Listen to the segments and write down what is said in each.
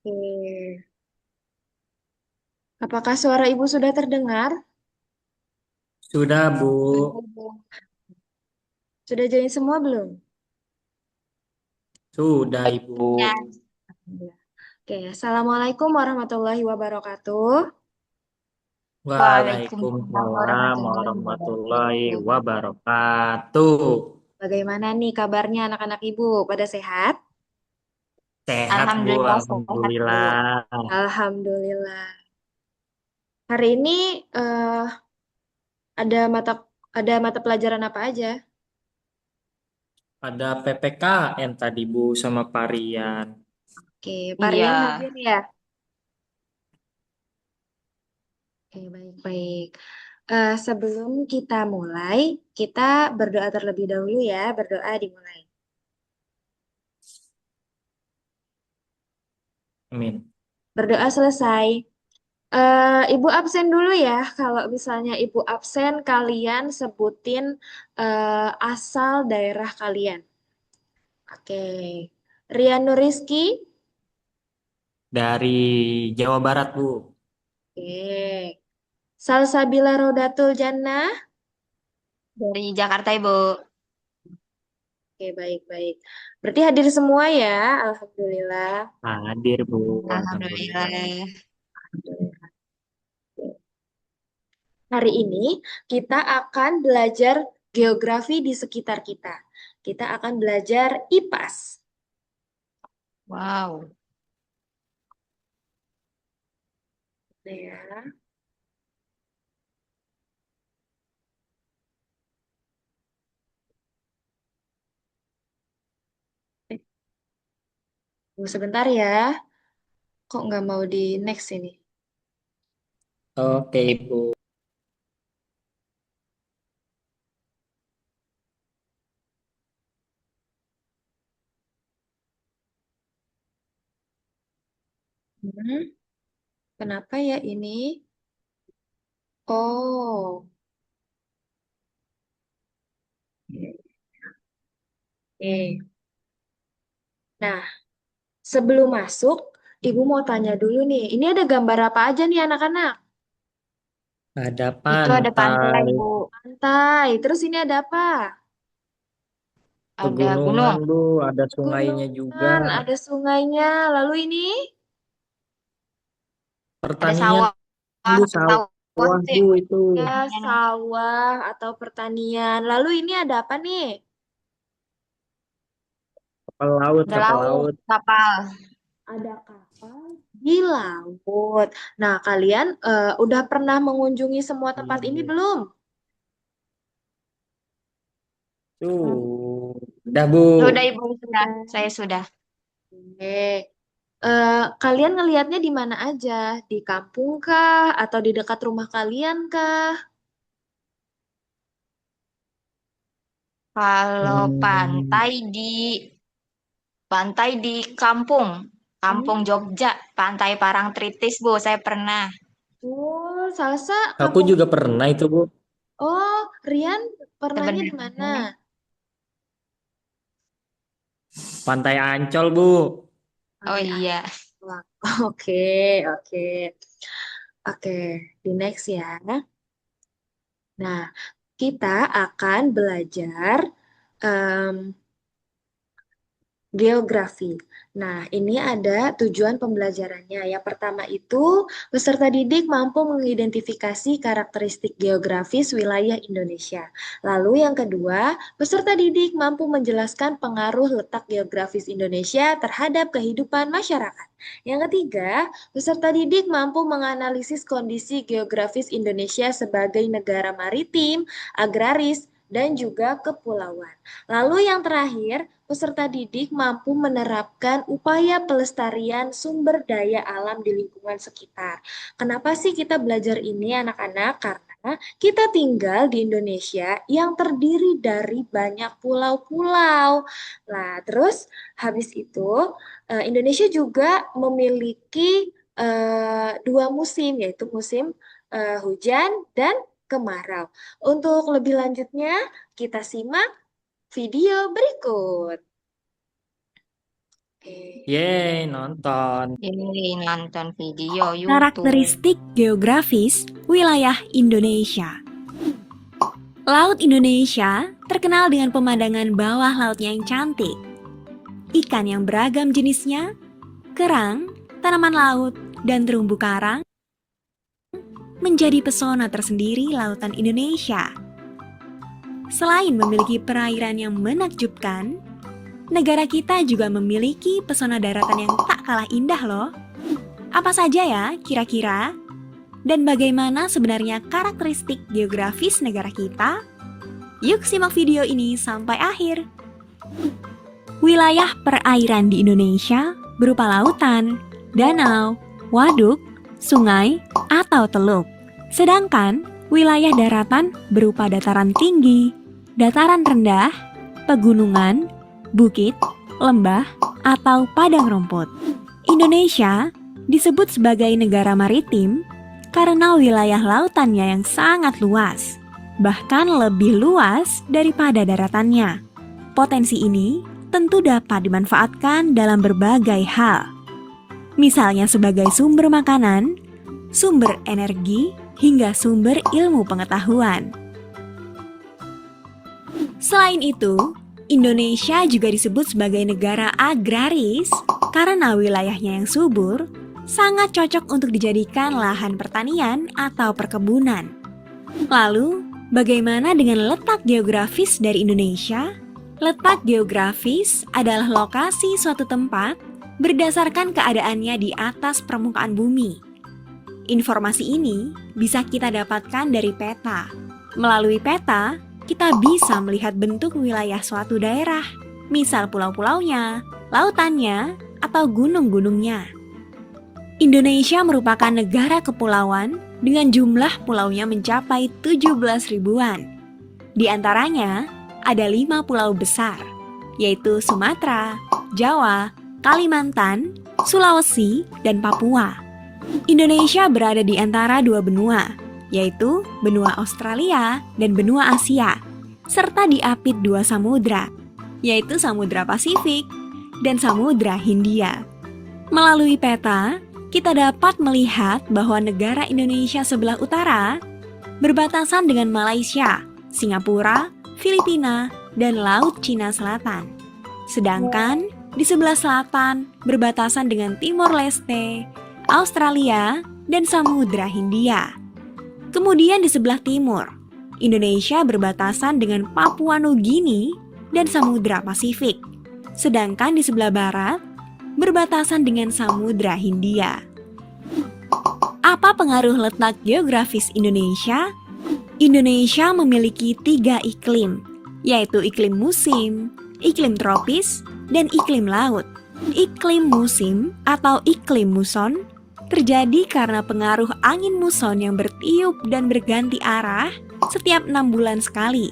Oke. Apakah suara ibu sudah terdengar? Sudah, Bu. Sudah, Bu. Sudah join semua belum? Sudah, Ibu. Ya. Alhamdulillah. Oke, Assalamualaikum warahmatullahi wabarakatuh. Waalaikumsalam Waalaikumsalam warahmatullahi warahmatullahi wabarakatuh. wabarakatuh. Bagaimana nih kabarnya anak-anak ibu? Pada sehat? Sehat, Bu. Alhamdulillah sehat, Bu. Alhamdulillah. Alhamdulillah. Hari ini ada mata ada mata pelajaran apa aja? Ada PPKN tadi, Bu, sama Parian. Oke, Iya, Parian hadir ya? Oke, baik-baik. Sebelum kita mulai, kita berdoa terlebih dahulu ya. Berdoa dimulai. Amin. Berdoa selesai. Ibu absen dulu ya. Kalau misalnya ibu absen, kalian sebutin asal daerah kalian. Oke. Rian Nuriski. Dari Jawa Barat, Bu. Oke. Salsabila Rodatul Jannah. dari Jakarta Ibu. Oke, baik-baik. Berarti hadir semua ya. Alhamdulillah. Hadir, Bu. Alhamdulillah. Alhamdulillah. Hari ini kita akan belajar geografi di sekitar kita. Kita akan belajar IPAS. Wow. Ya. Eh, Tunggu sebentar ya. Kok nggak mau di next ini? Oke, Ibu. Hmm, kenapa ya ini? Oh, oke. Nah, sebelum masuk, Ibu mau tanya dulu nih. Ini ada gambar apa aja nih anak-anak? Ada Itu ada pantai pantai, Bu, Pantai. Terus ini ada apa? ada gunung, pegunungan, Bu. Ada sungainya juga. Gunungan, ada sungainya. Lalu ini? ada Pertanian, sawah, Bu. sawah Sawah, itu Bu, ya. itu. Ya, sawah atau pertanian. Lalu ini ada apa nih? Kapal laut, Ada kapal laut, laut. Nah, kapal. ada kapal di laut. Nah, kalian udah pernah mengunjungi semua tempat Iya, ini Bu. belum? Hmm. Udah, Bu. Sudah Ibu, sudah. Sudah. Saya sudah. Oke. Kalian ngelihatnya di mana aja? Di kampung kah? Atau di dekat rumah kalian kah? Kalau Hmm, pantai di kampung, Hmm. Kampung Jogja, Pantai Parangtritis Bu, saya pernah. Oh, Salsa aku kampung. juga pernah itu, Bu. Oh, Rian pernahnya di mana? Sebenarnya Pantai Ancol, Bu. oh Pantai iya, Ancol. Oke, oke. Oke, di next ya. Nah, kita akan belajar em, geografi. Nah, ini ada tujuan pembelajarannya. Yang pertama itu, peserta didik mampu mengidentifikasi karakteristik geografis wilayah Indonesia. Lalu yang kedua, peserta didik mampu menjelaskan pengaruh letak geografis Indonesia terhadap kehidupan masyarakat. Yang ketiga, peserta didik mampu menganalisis kondisi geografis Indonesia sebagai negara maritim, agraris, dan juga kepulauan. Lalu yang terakhir, peserta didik mampu menerapkan upaya pelestarian sumber daya alam di lingkungan sekitar. Kenapa sih kita belajar ini anak-anak? Karena kita tinggal di Indonesia yang terdiri dari banyak pulau-pulau. Nah, terus habis itu Indonesia juga memiliki dua musim, yaitu musim hujan dan kemarau. Untuk lebih lanjutnya, kita simak video berikut. Yeay, nonton. Ini nonton video YouTube. Karakteristik geografis wilayah Indonesia. Laut Indonesia terkenal dengan pemandangan bawah lautnya yang cantik, ikan yang beragam jenisnya, kerang, tanaman laut, dan terumbu karang menjadi pesona tersendiri lautan Indonesia. Selain memiliki perairan yang menakjubkan, negara kita juga memiliki pesona daratan yang tak kalah indah loh. Apa saja ya kira-kira? Dan bagaimana sebenarnya karakteristik geografis negara kita? Yuk simak video ini sampai akhir. Wilayah perairan di Indonesia berupa lautan, danau, waduk, sungai, atau teluk. Sedangkan wilayah daratan berupa dataran tinggi, dataran rendah, pegunungan, bukit, lembah, atau padang rumput. Indonesia disebut sebagai negara maritim karena wilayah lautannya yang sangat luas, bahkan lebih luas daripada daratannya. Potensi ini tentu dapat dimanfaatkan dalam berbagai hal, misalnya sebagai sumber makanan, sumber energi, hingga sumber ilmu pengetahuan. Selain itu, Indonesia juga disebut sebagai negara agraris karena wilayahnya yang subur sangat cocok untuk dijadikan lahan pertanian atau perkebunan. Lalu, bagaimana dengan letak geografis dari Indonesia? Letak geografis adalah lokasi suatu tempat berdasarkan keadaannya di atas permukaan bumi. Informasi ini bisa kita dapatkan dari peta. Melalui peta, kita bisa melihat bentuk wilayah suatu daerah, misal pulau-pulaunya, lautannya, atau gunung-gunungnya. Indonesia merupakan negara kepulauan dengan jumlah pulaunya mencapai 17 ribuan. Di antaranya, ada 5 pulau besar, yaitu Sumatera, Jawa, Kalimantan, Sulawesi, dan Papua. Indonesia berada di antara 2 benua, yaitu benua Australia dan benua Asia, serta diapit 2 samudra, yaitu Samudra Pasifik dan Samudra Hindia. Melalui peta, kita dapat melihat bahwa negara Indonesia sebelah utara berbatasan dengan Malaysia, Singapura, Filipina, dan Laut Cina Selatan. Sedangkan di sebelah selatan berbatasan dengan Timor Leste, Australia, dan Samudra Hindia. Kemudian di sebelah timur, Indonesia berbatasan dengan Papua Nugini dan Samudra Pasifik. Sedangkan di sebelah barat, berbatasan dengan Samudra Hindia. Apa pengaruh letak geografis Indonesia? Indonesia memiliki 3 iklim, yaitu iklim musim, iklim tropis, dan iklim laut. Iklim musim atau iklim muson terjadi karena pengaruh angin muson yang bertiup dan berganti arah setiap 6 bulan sekali.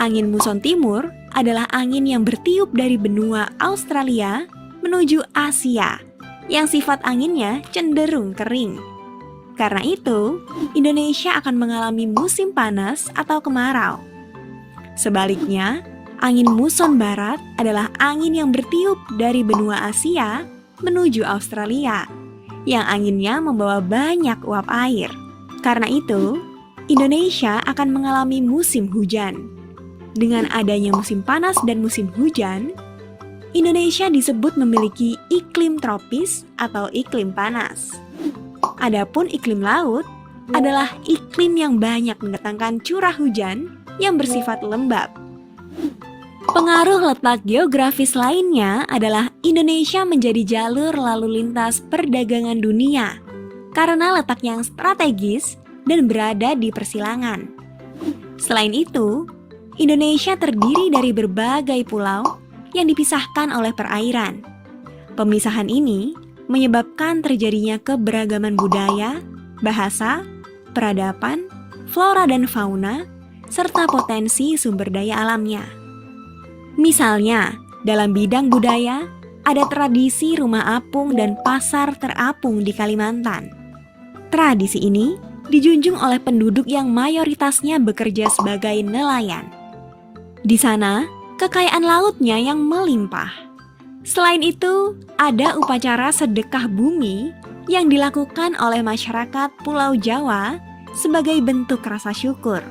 Angin muson timur adalah angin yang bertiup dari benua Australia menuju Asia, yang sifat anginnya cenderung kering. Karena itu, Indonesia akan mengalami musim panas atau kemarau. Sebaliknya, angin muson barat adalah angin yang bertiup dari benua Asia menuju Australia, yang anginnya membawa banyak uap air. Karena itu, Indonesia akan mengalami musim hujan. Dengan adanya musim panas dan musim hujan, Indonesia disebut memiliki iklim tropis atau iklim panas. Adapun iklim laut adalah iklim yang banyak mendatangkan curah hujan yang bersifat lembab. Pengaruh letak geografis lainnya adalah Indonesia menjadi jalur lalu lintas perdagangan dunia karena letaknya yang strategis dan berada di persilangan. Selain itu, Indonesia terdiri dari berbagai pulau yang dipisahkan oleh perairan. Pemisahan ini menyebabkan terjadinya keberagaman budaya, bahasa, peradaban, flora dan fauna, serta potensi sumber daya alamnya. Misalnya, dalam bidang budaya, ada tradisi rumah apung dan pasar terapung di Kalimantan. Tradisi ini dijunjung oleh penduduk yang mayoritasnya bekerja sebagai nelayan. Di sana, kekayaan lautnya yang melimpah. Selain itu, ada upacara sedekah bumi yang dilakukan oleh masyarakat Pulau Jawa sebagai bentuk rasa syukur.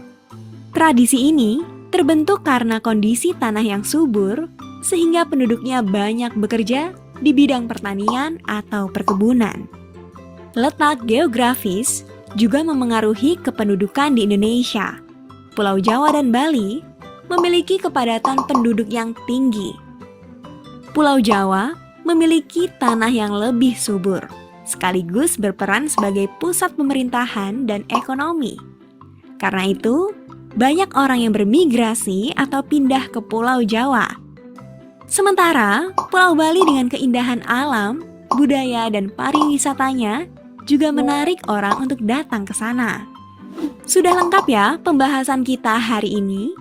Tradisi ini terbentuk karena kondisi tanah yang subur, sehingga penduduknya banyak bekerja di bidang pertanian atau perkebunan. Letak geografis juga memengaruhi kependudukan di Indonesia. Pulau Jawa dan Bali memiliki kepadatan penduduk yang tinggi. Pulau Jawa memiliki tanah yang lebih subur, sekaligus berperan sebagai pusat pemerintahan dan ekonomi. Karena itu, banyak orang yang bermigrasi atau pindah ke Pulau Jawa. Sementara, Pulau Bali dengan keindahan alam, budaya, dan pariwisatanya juga menarik orang untuk datang ke sana. Sudah lengkap ya pembahasan kita hari ini?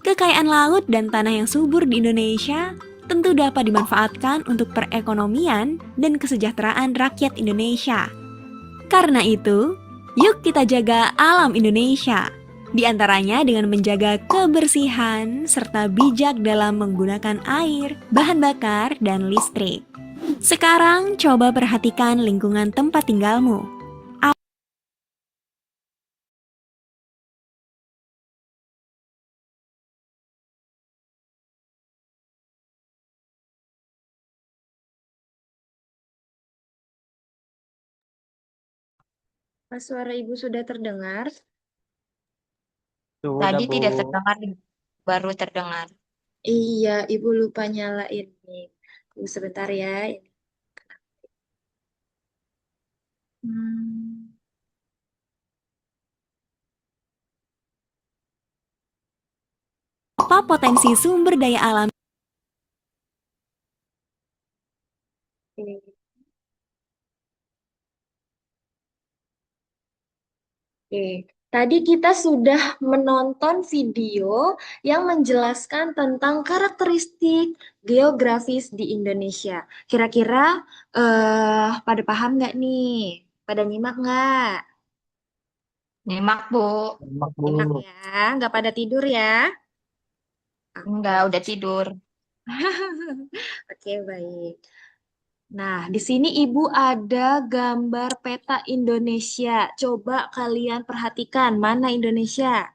Kekayaan laut dan tanah yang subur di Indonesia tentu dapat dimanfaatkan untuk perekonomian dan kesejahteraan rakyat Indonesia. Karena itu, yuk kita jaga alam Indonesia, di antaranya dengan menjaga kebersihan serta bijak dalam menggunakan air, bahan bakar, dan listrik. Sekarang coba perhatikan lingkungan tempat tinggalmu. Apa suara Ibu sudah terdengar? Sudah, Tadi Bu. tidak terdengar, baru terdengar. Iya, Ibu lupa nyalain mic. Tunggu sebentar ya. Hmm. Apa potensi sumber daya alam? Oke. Oke, tadi kita sudah menonton video yang menjelaskan tentang karakteristik geografis di Indonesia. Kira-kira pada paham nggak nih? Pada nyimak nggak? Nyimak, Bu. Enak, Bu. Nyimak ya, nggak pada tidur ya? Enggak, udah tidur. Oke, baik. Nah, di sini Ibu ada gambar peta Indonesia. Coba kalian perhatikan mana Indonesia?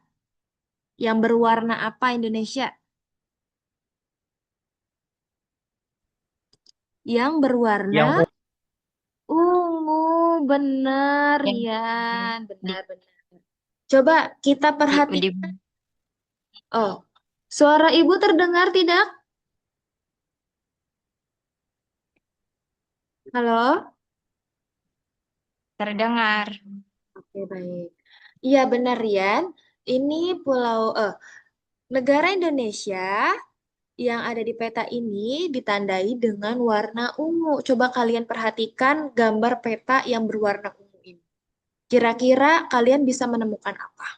Yang berwarna apa Indonesia? Yang berwarna Yang ungu, benar, Yang Rian, di, benar-benar. Coba kita di, perhatikan. Oh, suara Ibu terdengar tidak? Halo? terdengar. Oke, baik. Iya, benar, Rian. Ini negara Indonesia yang ada di peta ini ditandai dengan warna ungu. Coba kalian perhatikan gambar peta yang berwarna ungu ini. Kira-kira kalian bisa menemukan apa?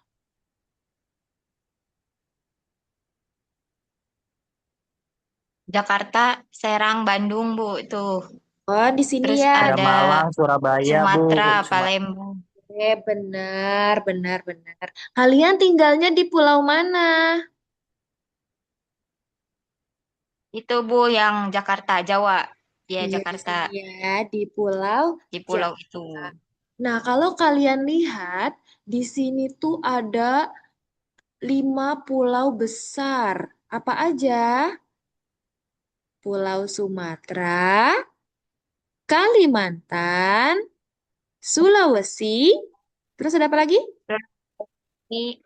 Jakarta, Serang, Bandung, Bu. Tuh. Oh, di sini Terus ya. ada ada Malang, Surabaya, Bu. Sumatera, Sumatera. Palembang. Benar, benar, benar. Kalian tinggalnya di pulau mana? Itu, Bu, yang Jakarta, Jawa. Ya, Iya, di Jakarta, sini ya, di Pulau di pulau itu. Jawa. Nah, kalau kalian lihat, di sini tuh ada 5 pulau besar. Apa aja? Pulau Sumatera, Kalimantan, Sulawesi, terus ada apa lagi? Terus ini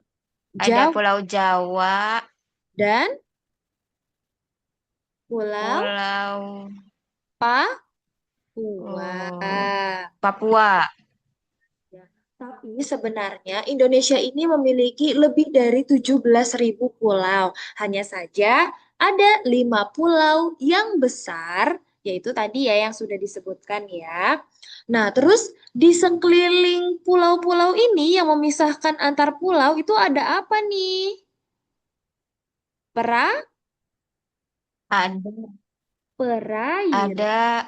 ada Jawa Pulau Jawa, dan Pulau Pulau Papua. Papua. Ya, tapi sebenarnya Indonesia ini memiliki lebih dari 17.000 pulau. Hanya saja ada 5 pulau yang besar, yaitu tadi ya yang sudah disebutkan ya. Nah, terus di sekeliling pulau-pulau ini yang memisahkan antar pulau itu ada apa nih? Pera, Ada, perairan. ada,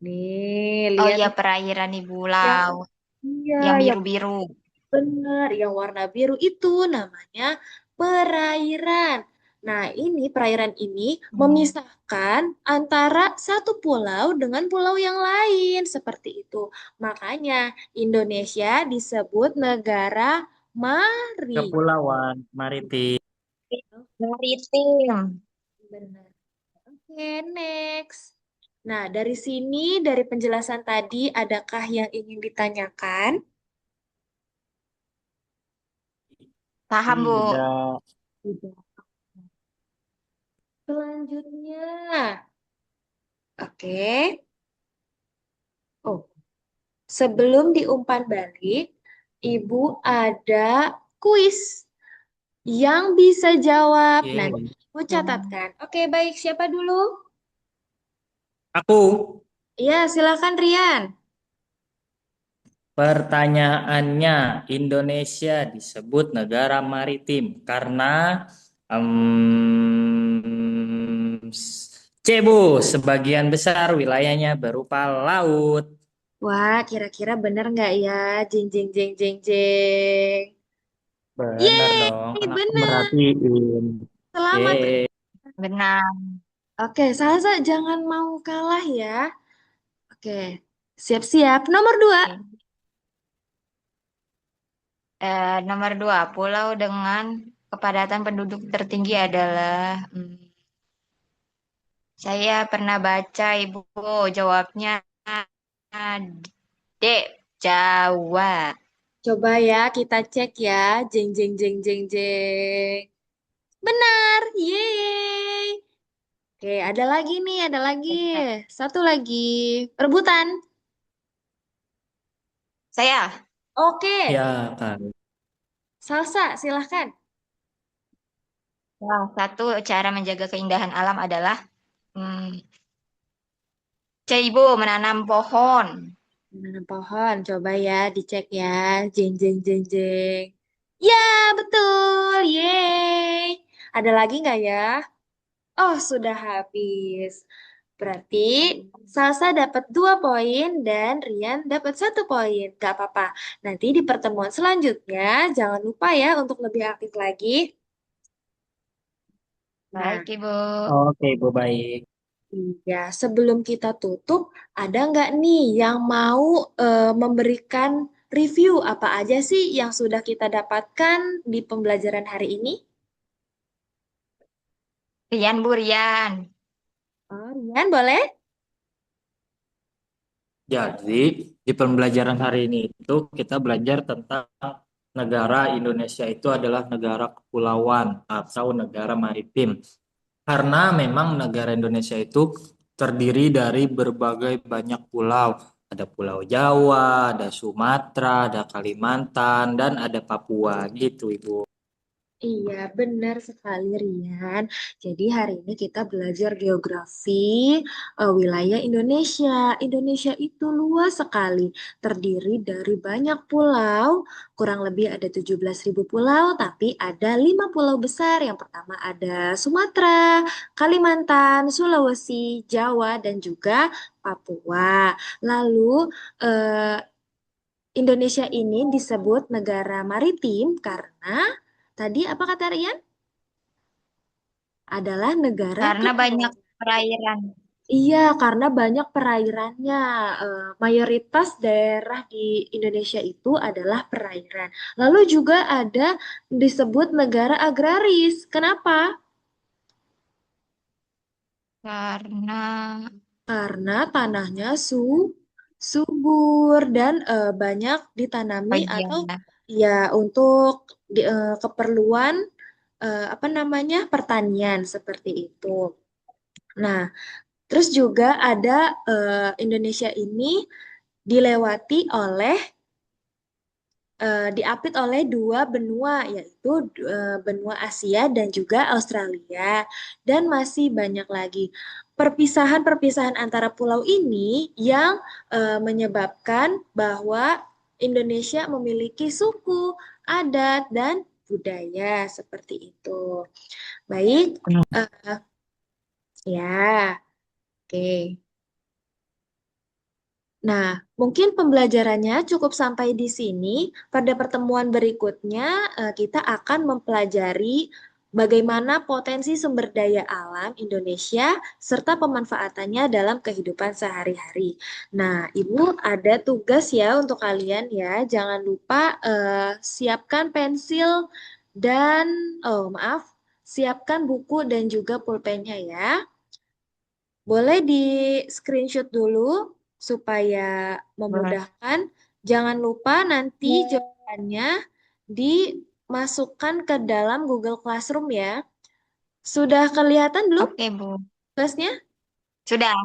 Nih, oh lihat iya perairan Ibu yang Laut, iya, yang yang biru-biru. benar, yang warna biru itu namanya perairan. Nah, ini perairan ini memisahkan antara satu pulau dengan pulau yang lain, seperti itu. Makanya Indonesia disebut negara mari. Kepulauan maritim. Maritim. Benar. Oke, next. Nah, dari sini, dari penjelasan tadi, adakah yang ingin ditanyakan? Paham, Bu. Tidak. Tidak. Selanjutnya, oke. Oh, sebelum diumpan balik, Ibu ada kuis yang bisa jawab. Nanti Oke. Ibu catatkan. Oke, baik. Siapa dulu? Aku. Iya, silakan Rian. Pertanyaannya, Indonesia disebut negara maritim karena C, Bu, sebagian besar wilayahnya berupa laut. Wah, kira-kira benar nggak ya? Jeng, jeng, jeng, jeng, jeng. Benar dong, Yeay, kan aku benar. merhatiin. Selamat. Yeay. Benar. Oke, Salsa jangan mau kalah ya. Oke, siap-siap. Nomor dua. Nomor 2, pulau dengan kepadatan penduduk tertinggi adalah saya pernah baca, Ibu. Jawabnya D, Jawa. Coba ya, kita cek ya. Jeng, jeng, jeng, jeng, jeng. Benar, yeay. Oke, ada lagi nih, ada lagi. Satu lagi. Rebutan. Saya, Oke, Ya kan. Salsa, silahkan. salah satu cara menjaga keindahan alam adalah C, Ibu, menanam pohon. Menanam pohon, coba ya, dicek ya. Jeng, jeng, jeng, jeng. Ya, betul, yeay. Ada lagi nggak ya? Oh, sudah habis. Berarti Salsa dapat 2 poin dan Rian dapat 1 poin. Gak apa-apa. Nanti di pertemuan selanjutnya, jangan lupa ya untuk lebih aktif lagi. Nah, Baik, Ibu. Oke, Bu, baik. iya, sebelum kita tutup, ada nggak nih yang mau memberikan review apa aja sih yang sudah kita dapatkan di pembelajaran hari ini? Rian, Bu, Rian. Oh, Rian, boleh? Jadi, di pembelajaran hari ini itu kita belajar tentang negara Indonesia itu adalah negara kepulauan atau negara maritim. Karena memang negara Indonesia itu terdiri dari berbagai banyak pulau. Ada Pulau Jawa, ada Sumatera, ada Kalimantan, dan ada Papua gitu, Ibu. Iya, benar sekali Rian. Jadi hari ini kita belajar geografi wilayah Indonesia. Indonesia itu luas sekali, terdiri dari banyak pulau, kurang lebih ada 17.000 pulau, tapi ada 5 pulau besar. Yang pertama ada Sumatera, Kalimantan, Sulawesi, Jawa, dan juga Papua. Lalu eh, Indonesia ini disebut negara maritim karena tadi apa kata Rian? Adalah negara Karena banyak kepulauan. perairan. Iya, karena banyak perairannya. Mayoritas daerah di Indonesia itu adalah perairan. Lalu juga ada disebut negara agraris. Kenapa? Karena, Karena tanahnya subur dan banyak ditanami oh iya, atau ya untuk keperluan apa namanya pertanian seperti itu. Nah, terus juga ada Indonesia ini dilewati oleh diapit oleh 2 benua yaitu benua Asia dan juga Australia dan masih banyak lagi perpisahan-perpisahan antara pulau ini yang menyebabkan bahwa Indonesia memiliki suku, adat dan budaya seperti itu. Baik, eh, ya, oke. Nah, mungkin pembelajarannya cukup sampai di sini. Pada pertemuan berikutnya, kita akan mempelajari bagaimana potensi sumber daya alam Indonesia serta pemanfaatannya dalam kehidupan sehari-hari. Nah, Ibu ada tugas ya untuk kalian ya. Jangan lupa siapkan pensil dan siapkan buku dan juga pulpennya ya. Boleh di screenshot dulu supaya memudahkan. Jangan lupa nanti jawabannya dimasukkan ke dalam Google Classroom ya. Sudah kelihatan belum Oke, Bu. tugasnya? Sudah.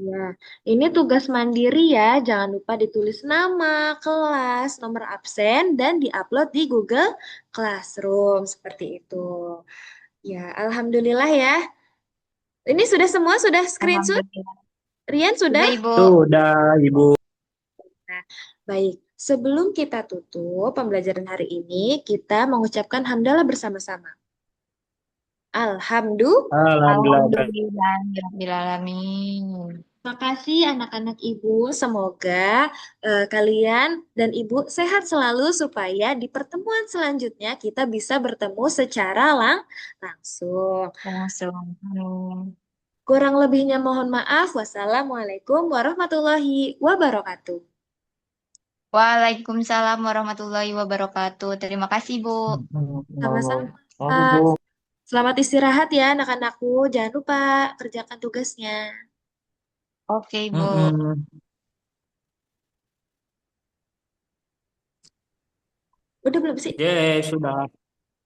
Ya, ini tugas mandiri ya. Jangan lupa ditulis nama, kelas, nomor absen, dan diupload di Google Classroom. Seperti itu. Ya, Alhamdulillah ya. Ini sudah semua, sudah screenshot? Alhamdulillah. Rian Sudah, sudah? Ibu. Sudah, Ibu. Nah, baik. Sebelum kita tutup pembelajaran hari ini, kita mengucapkan hamdalah bersama-sama. Alhamdulillah. Alhamdulillah. Alhamdulillahirrahmanirrahim. Terima kasih anak-anak Ibu. Semoga kalian dan Ibu sehat selalu supaya di pertemuan selanjutnya kita bisa bertemu secara langsung. Langsung. Kurang lebihnya mohon maaf. Wassalamualaikum warahmatullahi wabarakatuh. Waalaikumsalam warahmatullahi wabarakatuh. Terima kasih, Bu. Sama-sama. Oke, Bu. Selamat istirahat ya anak-anakku. Jangan lupa kerjakan tugasnya. Oke, Bu. Udah belum sih? Yes, sudah.